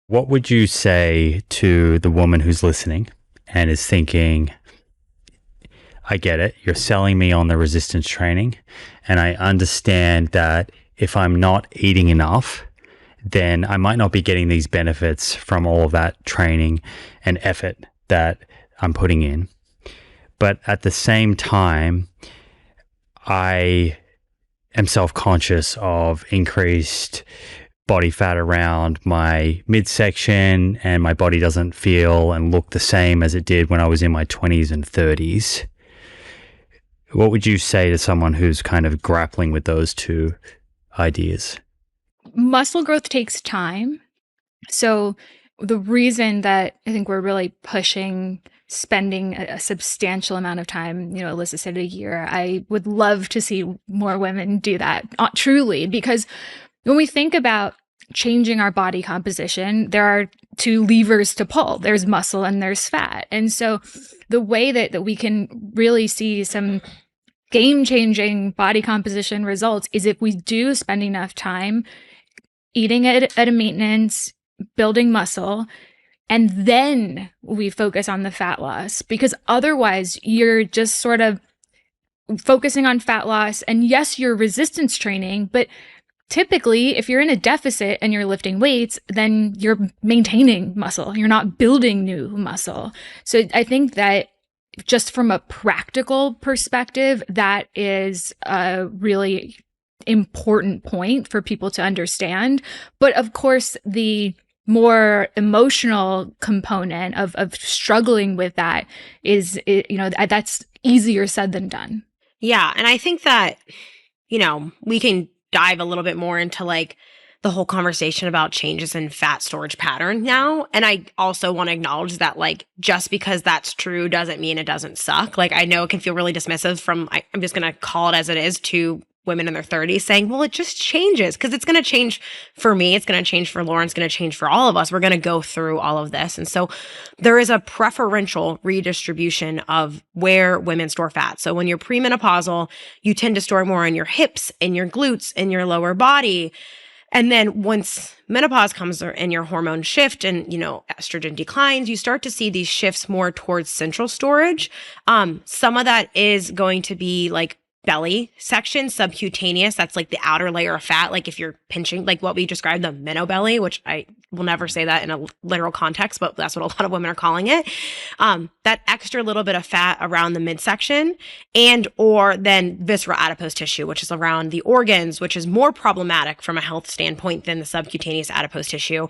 What would you say to the woman who's listening and is thinking, I get it, you're selling me on the resistance training, and I understand that if I'm not eating enough, then I might not be getting these benefits from all of that training and effort that I'm putting in. But at the same time, I am self-conscious of increased body fat around my midsection, and my body doesn't feel and look the same as it did when I was in my 20s and 30s. What would you say to someone who's kind of grappling with those two ideas? Muscle growth takes time. So the reason that I think we're really pushing spending a substantial amount of time, Alyssa said a year, I would love to see more women do that, truly, because when we think about changing our body composition, there are two levers to pull. There's muscle and there's fat. And so the way that we can really see some game-changing body composition results is if we do spend enough time eating at a maintenance, building muscle, and then we focus on the fat loss. Because otherwise, you're just sort of focusing on fat loss. And yes, you're resistance training, but typically, if you're in a deficit and you're lifting weights, then you're maintaining muscle. You're not building new muscle. So I think that just from a practical perspective, that is a really important point for people to understand. But of course, the more emotional component of struggling with that is, that's easier said than done. Yeah. And I think that, we can dive a little bit more into like the whole conversation about changes in fat storage pattern now. And I also want to acknowledge that like, just because that's true doesn't mean it doesn't suck. Like, I know it can feel really dismissive from, I'm just going to call it as it is, to women in their 30s saying, well, it just changes, because it's going to change for me. It's going to change for Lauren. It's going to change for all of us. We're going to go through all of this. And so there is a preferential redistribution of where women store fat. So when you're premenopausal, you tend to store more in your hips, in your glutes, in your lower body. And then once menopause comes and your hormones shift and, estrogen declines, you start to see these shifts more towards central storage. Some of that is going to be like belly section, subcutaneous. That's like the outer layer of fat. Like if you're pinching, like what we described, the minnow belly, which I will never say that in a literal context, but that's what a lot of women are calling it. That extra little bit of fat around the midsection, and or then visceral adipose tissue, which is around the organs, which is more problematic from a health standpoint than the subcutaneous adipose tissue.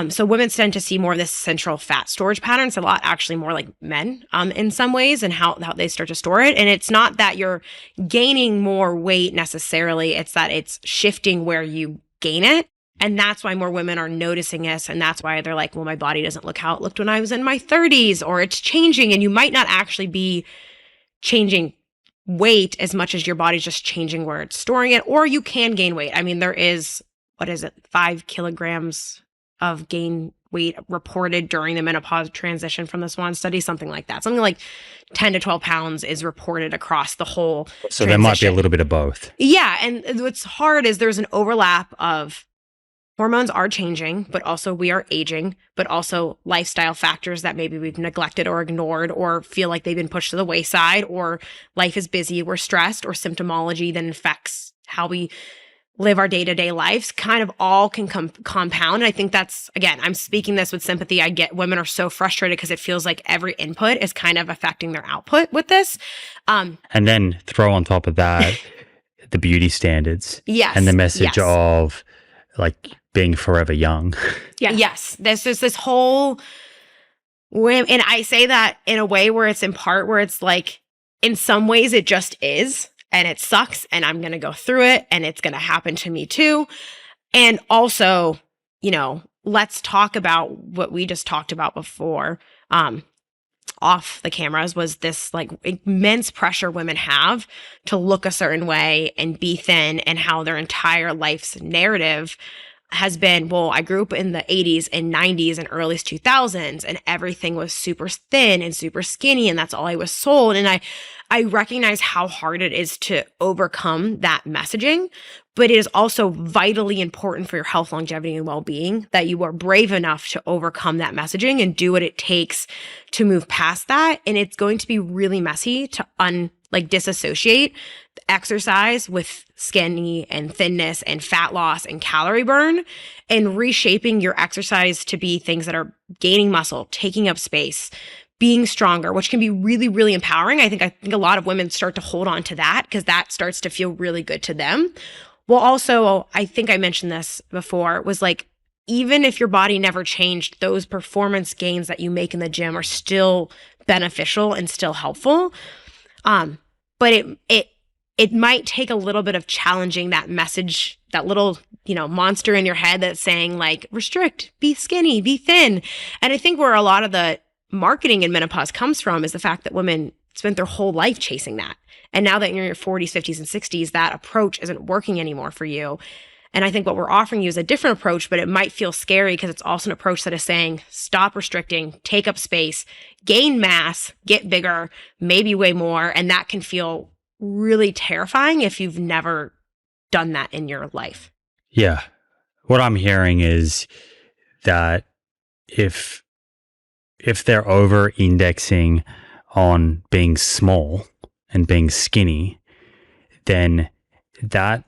So women tend to see more of this central fat storage pattern. It's a lot actually more like men in some ways, and how they start to store it. And it's not that you're gaining more weight necessarily. It's that it's shifting where you gain it. And that's why more women are noticing this. And that's why they're like, well, my body doesn't look how it looked when I was in my 30s, or it's changing. And you might not actually be changing weight as much as your body's just changing where it's storing it, or you can gain weight. I mean, there is, 5 kilograms of gain weight reported during the menopause transition from this one study, something like that. Something like 10 to 12 pounds is reported across the whole So transition. there might be a little bit of both. Yeah. And what's hard is there's an overlap of hormones are changing, but also we are aging, but also lifestyle factors that maybe we've neglected or ignored or feel like they've been pushed to the wayside, or life is busy, we're stressed, or symptomology that affects how we live our day-to-day lives, kind of all can compound. And I think that's, again, I'm speaking this with sympathy. I get women are so frustrated because it feels like every input is kind of affecting their output with this. And then throw on top of that the beauty standards. Yes. And the message of like being forever young. Yeah. Yes. This is this whole, and I say that in a way where it's in part where it's like, in some ways it just is. And it sucks, and I'm going to go through it, and it's going to happen to me too. And also, let's talk about what we just talked about before, off the cameras, was this like immense pressure women have to look a certain way and be thin, and how their entire life's narrative has been, well, I grew up in the 80s and 90s and early 2000s, and everything was super thin and super skinny, and that's all I was sold. And I recognize how hard it is to overcome that messaging, But it is also vitally important for your health, longevity, and well-being that you are brave enough to overcome that messaging and do what it takes to move past that. And it's going to be really messy to disassociate exercise with skinny and thinness and fat loss and calorie burn, and reshaping your exercise to be things that are gaining muscle, taking up space, being stronger, which can be really, really empowering. I think a lot of women start to hold on to that because that starts to feel really good to them. Well, also, I think I mentioned this before, was like, even if your body never changed, those performance gains that you make in the gym are still beneficial and still helpful. But it might take a little bit of challenging that message, that little, monster in your head that's saying like, restrict, be skinny, be thin. And I think where a lot of the marketing in menopause comes from is the fact that women spent their whole life chasing that. And now that you're in your 40s, 50s, and 60s, that approach isn't working anymore for you. And I think what we're offering you is a different approach, but it might feel scary because it's also an approach that is saying, stop restricting, take up space, gain mass, get bigger, maybe weigh more. And that can feel really terrifying if you've never done that in your life. Yeah. What I'm hearing is that if they're over indexing on being small and being skinny, then that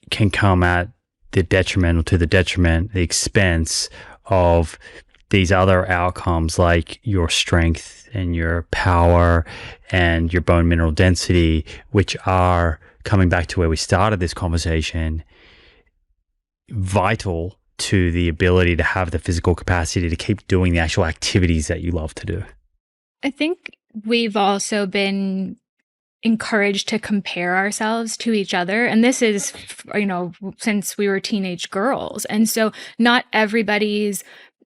can come at the detriment, the expense of these other outcomes like your strength and your power and your bone mineral density, which are, coming back to where we started this conversation, vital to the ability to have the physical capacity to keep doing the actual activities that you love to do. I think we've also been encouraged to compare ourselves to each other. And this is, since we were teenage girls. And so not everybody's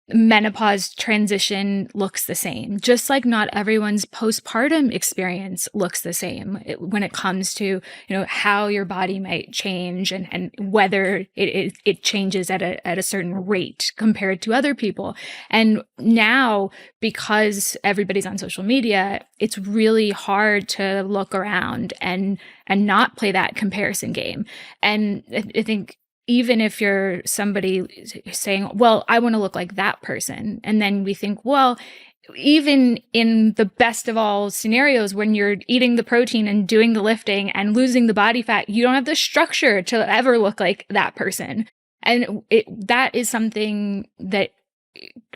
menopause transition looks the same, just like not everyone's postpartum experience looks the same when it comes to, how your body might change and whether it changes at a certain rate compared to other people. And now, because everybody's on social media, it's really hard to look around and not play that comparison game. And I think even if you're somebody saying, well, I want to look like that person. And then we think, well, even in the best of all scenarios, when you're eating the protein and doing the lifting and losing the body fat, you don't have the structure to ever look like that person. And that is something that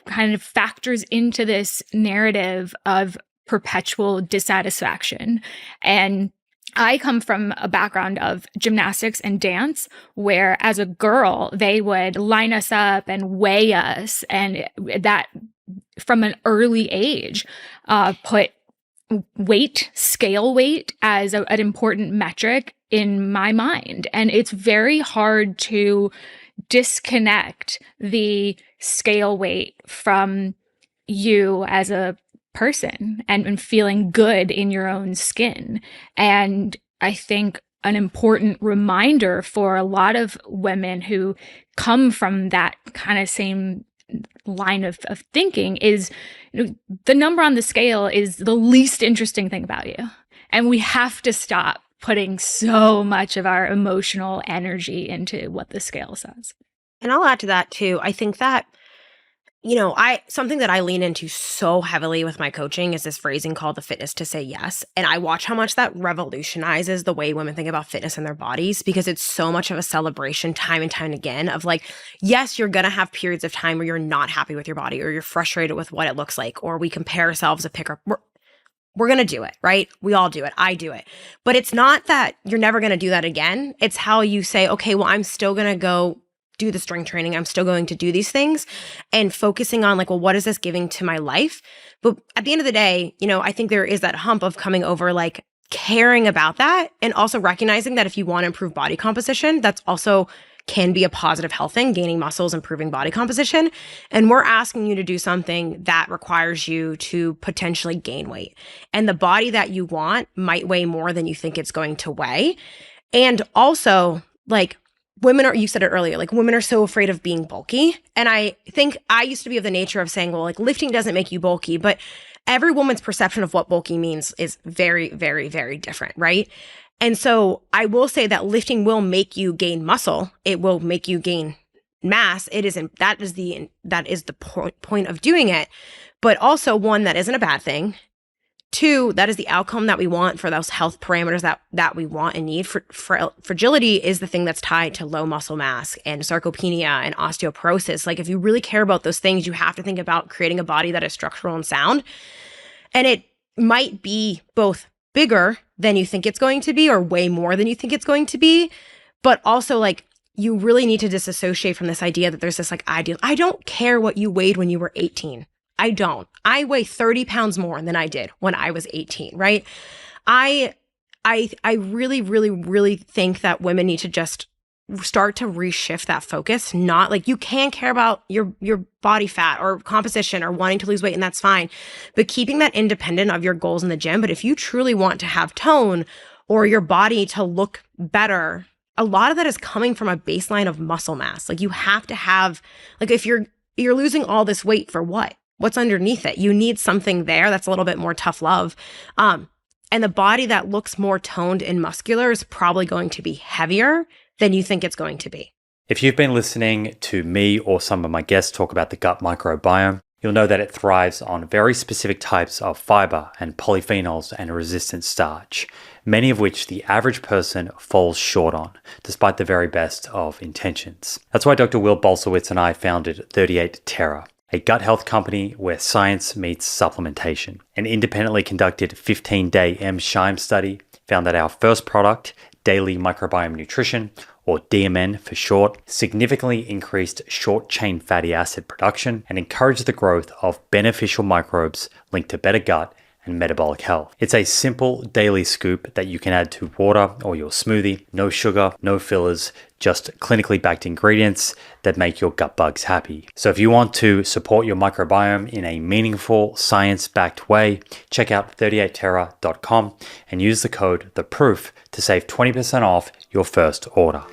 kind of factors into this narrative of perpetual dissatisfaction. And I come from a background of gymnastics and dance, where as a girl, they would line us up and weigh us, and that from an early age put scale weight as an important metric in my mind. And it's very hard to disconnect the scale weight from you as a person and feeling good in your own skin. And I think an important reminder for a lot of women who come from that kind of same line of thinking is, the number on the scale is the least interesting thing about you. And we have to stop putting so much of our emotional energy into what the scale says. And I'll add to that too. I think that something that I lean into so heavily with my coaching is this phrasing called the fitness to say yes. And I watch how much that revolutionizes the way women think about fitness in their bodies, because it's so much of a celebration time and time again of like, yes, you're going to have periods of time where you're not happy with your body or you're frustrated with what it looks like, or we compare ourselves a picture. We're going to do it, right? We all do it. I do it. But it's not that you're never going to do that again. It's how you say, okay, well, I'm still going to go do the strength training. I'm still going to do these things, and focusing on like, well, what is this giving to my life? But at the end of the day, I think there is that hump of coming over, like caring about that, and also recognizing that if you want to improve body composition, that's also can be a positive health thing, gaining muscles, improving body composition. And we're asking you to do something that requires you to potentially gain weight. And the body that you want might weigh more than you think it's going to weigh. And also, like, you said it earlier, like women are so afraid of being bulky. And I think I used to be of the nature of saying, well, like lifting doesn't make you bulky, but every woman's perception of what bulky means is very, very, very different, right? And so I will say that lifting will make you gain muscle. It will make you gain mass. That is the point of doing it. But also, one, that isn't a bad thing. Two, that is the outcome that we want for those health parameters that we want and need. Fragility is the thing that's tied to low muscle mass and sarcopenia and osteoporosis. Like, if you really care about those things, you have to think about creating a body that is structural and sound. And it might be both bigger than you think it's going to be or way more than you think it's going to be. But also, like, you really need to disassociate from this idea that there's this like ideal. I don't care what you weighed when you were 18. I don't. I weigh 30 pounds more than I did when I was 18, right? I really, really, really think that women need to just start to reshift that focus. Not like, you can care about your body fat or composition or wanting to lose weight, and that's fine, but keeping that independent of your goals in the gym. But if you truly want to have tone or your body to look better, a lot of that is coming from a baseline of muscle mass. Like, you have to have, like, if you're losing all this weight for what? What's underneath it? You need something there that's a little bit more tough love. And the body that looks more toned and muscular is probably going to be heavier than you think it's going to be. If you've been listening to me or some of my guests talk about the gut microbiome, you'll know that it thrives on very specific types of fiber and polyphenols and resistant starch, many of which the average person falls short on, despite the very best of intentions. That's why Dr. Will Bolsowitz and I founded 38 Terra, a gut health company where science meets supplementation. An independently conducted 15-day M-SHIME study found that our first product, Daily Microbiome Nutrition, or DMN for short, significantly increased short-chain fatty acid production and encouraged the growth of beneficial microbes linked to better gut and metabolic health. It's a simple daily scoop that you can add to water or your smoothie. No sugar, no fillers, just clinically backed ingredients that make your gut bugs happy. So if you want to support your microbiome in a meaningful, science-backed way, check out 38terra.com and use the code THEPROOF to save 20% off your first order.